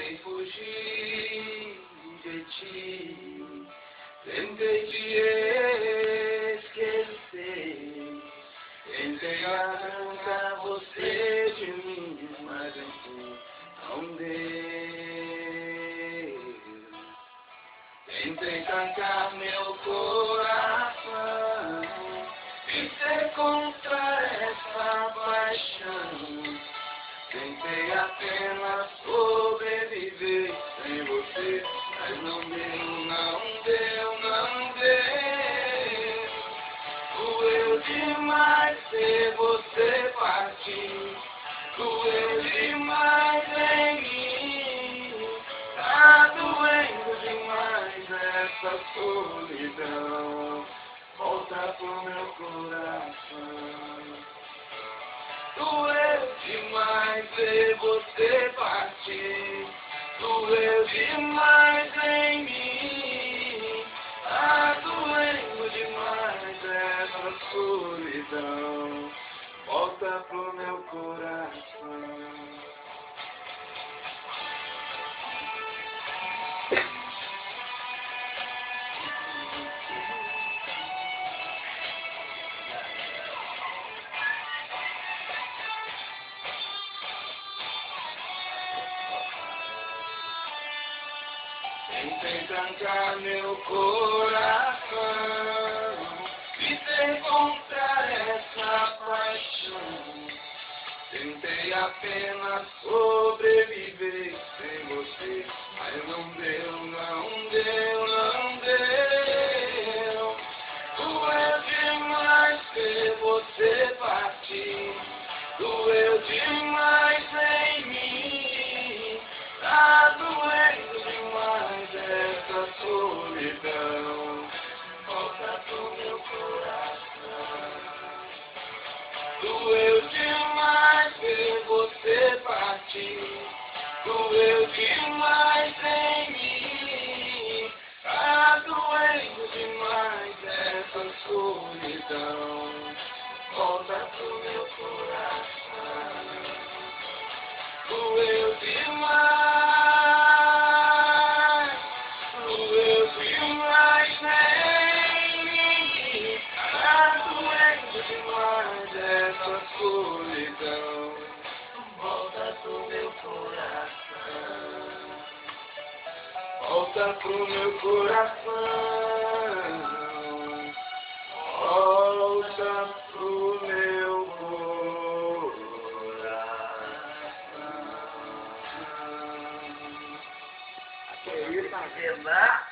Tentei fugir de ti, tentei te esquecer, tentei arrancar você de mim, mas enfim não deu. Tentei trancar meu coração e ser contra essa paixão. Tentei apenas sobreviver sem você, mas não deu, não deu, não deu. Doeu demais ver você partir, doeu demais em mim. Tá doendo demais essa solidão, volta pro meu coração. Doeu demais ver você partir, doeu demais em mim. Tá doendo demais essa solidão, volta pro meu coração. Tentei trancar meu coração e ser contra essa paixão. Tentei apenas sobreviver sem você, mas não deu, não deu, não deu. Doeu demais ver você partir, doeu demais em mim. Tá doendo demais essa solidão, volta pro meu coração. Doeu demais ver você partir, doeu demais em mim. Tá doendo demais essa solidão, volta pro meu coração. Doeu demais. Essa solidão, volta pro meu coração, volta pro meu coração, volta pro meu coração. Que isso, Angela?